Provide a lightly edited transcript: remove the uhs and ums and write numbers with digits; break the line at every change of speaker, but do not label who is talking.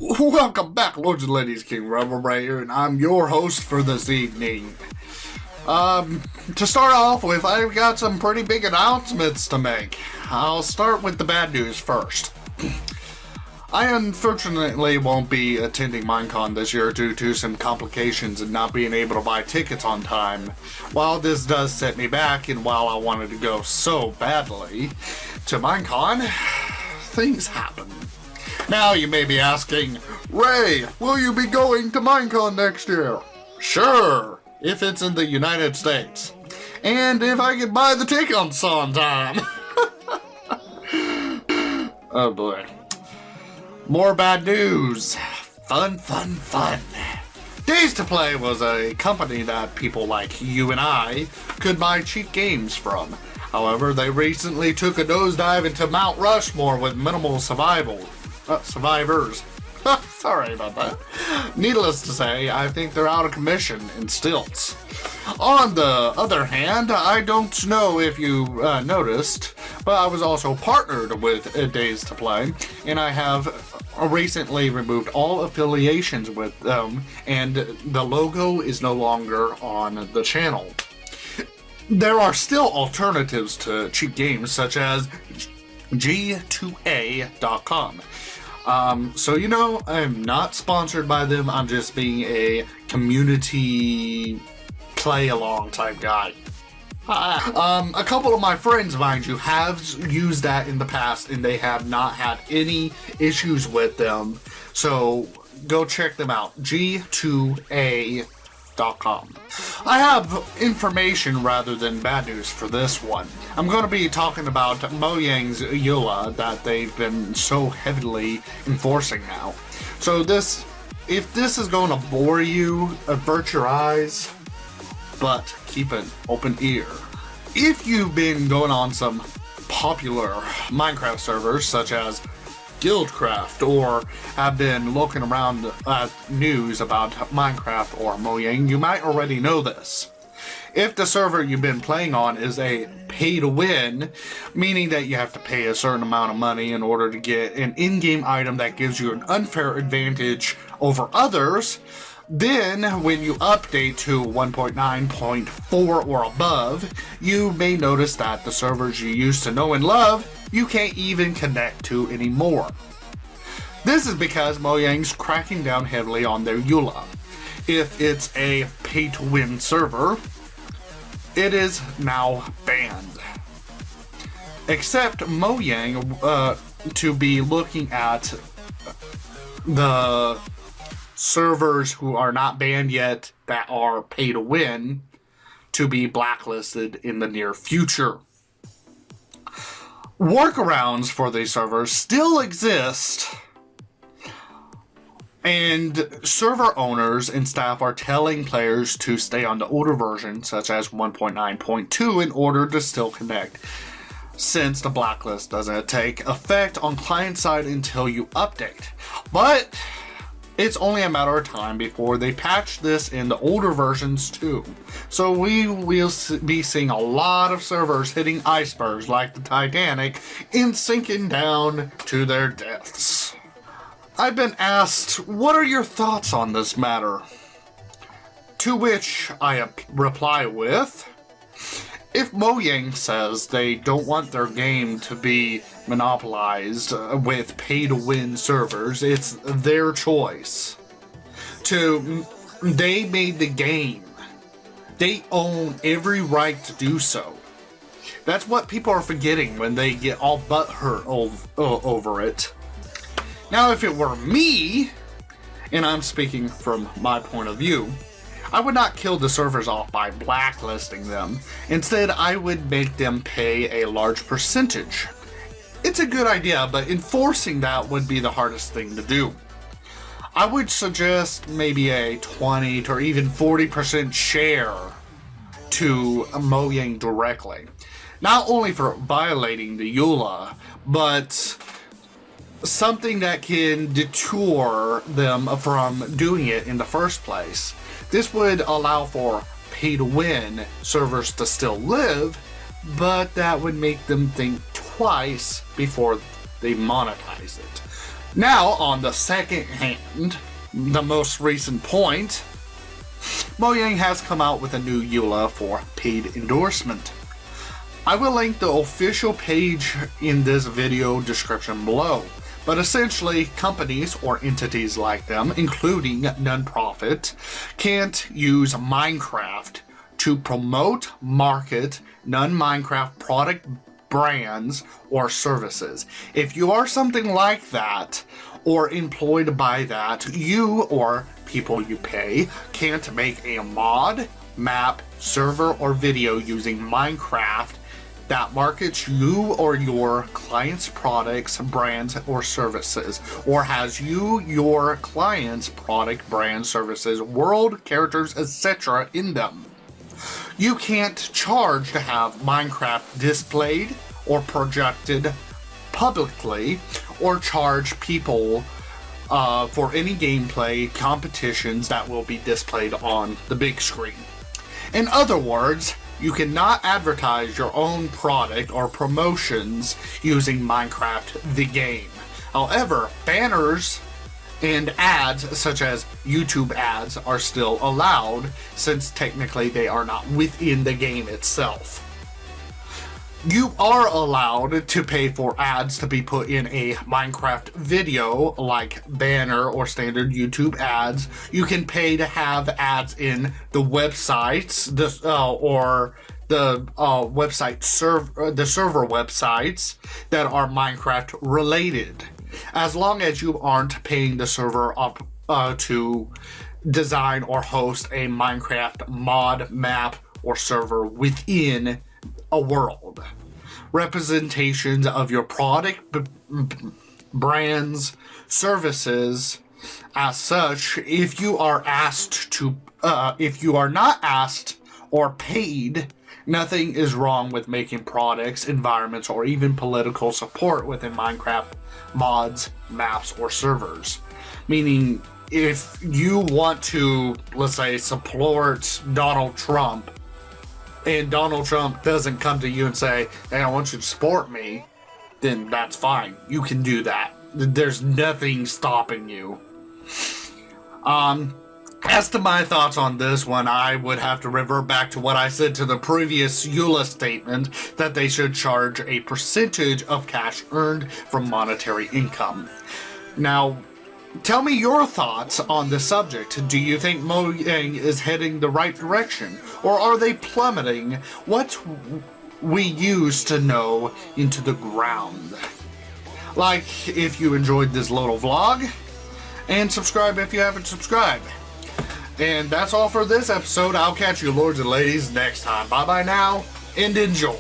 Welcome back, Lords and Ladies, King Rebel right here, and I'm your host for this evening. To start off with, I've got some pretty big announcements to make. I'll start with the bad news first. I unfortunately won't be attending MINECON this year due to some complications and not being able to buy tickets on time. While this does set me back, and while I wanted to go so badly to MINECON, things happen. Now you may be asking, Ray, will you be going to MINECON next year? Sure, if it's in the United States. And if I can buy the tickets on time. Oh boy. More bad news. Fun. Days to Play was a company that people like you and I could buy cheap games from. However, they recently took a nosedive into Mount Rushmore with minimal survivors. Sorry about that. Needless to say, I think they're out of commission in stilts. On the other hand, I don't know if you noticed, but I was also partnered with Days to Play, and I have recently removed all affiliations with them, and the logo is no longer on the channel. There are still alternatives to cheap games such as G2A.com. So you know, I'm not sponsored by them, I'm just being a community play-along type guy. A couple of my friends, mind you, have used that in the past and they have not had any issues with them. So go check them out, G2A.com. I have information rather than bad news for this one. I'm going to be talking about Mojang's EULA that they've been so heavily enforcing now. So if this is going to bore you, avert your eyes, but keep an open ear. If you've been going on some popular Minecraft servers such as Guildcraft, or have been looking around news about Minecraft or Mojang, you might already know this. If the server you've been playing on is a pay-to-win, meaning that you have to pay a certain amount of money in order to get an in-game item that gives you an unfair advantage over others, then when you update to 1.9.4 or above, you may notice that the servers you used to know and love, you can't even connect to anymore. This is because Mojang's cracking down heavily on their EULA. If it's a pay-to-win server, it is now banned. Except Mojang to be looking at the servers who are not banned yet that are pay-to-win to be blacklisted in the near future. Workarounds for these servers still exist, and server owners and staff are telling players to stay on the older version, such as 1.9.2, in order to still connect, since the blacklist doesn't take effect on client side until you update. But it's only a matter of time before they patch this in the older versions too. So we will be seeing a lot of servers hitting icebergs like the Titanic and sinking down to their deaths. I've been asked, what are your thoughts on this matter? To which I reply with, if Mojang says they don't want their game to be monopolized with pay-to-win servers, it's their choice. They made the game. They own every right to do so. That's what people are forgetting when they get all butthurt over it. Now, if it were me, and I'm speaking from my point of view, I would not kill the servers off by blacklisting them. Instead, I would make them pay a large percentage. It's a good idea, but enforcing that would be the hardest thing to do. I would suggest maybe a 20 or even 40% share to Mojang directly. Not only for violating the EULA, but something that can deter them from doing it in the first place. This would allow for pay-to-win servers to still live, but that would make them think twice before they monetize it. Now, on the second hand, the most recent point, Mojang has come out with a new EULA for paid endorsement. I will link the official page in this video description below, but essentially companies or entities like them, including nonprofit, can't use Minecraft to promote, market non-Minecraft product brands or services. If you are something like that or employed by that, you or people you pay can't make a mod, map, server, or video using Minecraft that markets you or your client's products, brands, or services, or has you, your client's product, brand, services, world, characters, etc. in them. You can't charge to have Minecraft displayed or projected publicly, or charge people for any gameplay competitions that will be displayed on the big screen. In other words, you cannot advertise your own product or promotions using Minecraft the game. However, banners and ads such as YouTube ads are still allowed, since technically they are not within the game itself. You are allowed to pay for ads to be put in a Minecraft video, like banner or standard YouTube ads. You can pay to have ads in the websites, or the the server websites that are Minecraft related, as long as you aren't paying the server up to design or host a Minecraft mod, map, or server within a world. Representations of your product, brands, services, as such, if you are not asked or paid, nothing is wrong with making products, environments, or even political support within Minecraft mods, maps, or servers. Meaning, if you want to, let's say, support Donald Trump, and Donald Trump doesn't come to you and say, hey, I want you to support me, then that's fine. You can do that. There's nothing stopping you. As to my thoughts on this one, I would have to revert back to what I said to the previous EULA statement, that they should charge a percentage of cash earned from monetary income. Now, tell me your thoughts on the subject. Do you think Mojang is heading the right direction, or are they plummeting what we used to know into the ground? Like if you enjoyed this little vlog, and subscribe if you haven't subscribed. And that's all for this episode. I'll catch you lords and ladies next time. Bye bye now, and enjoy.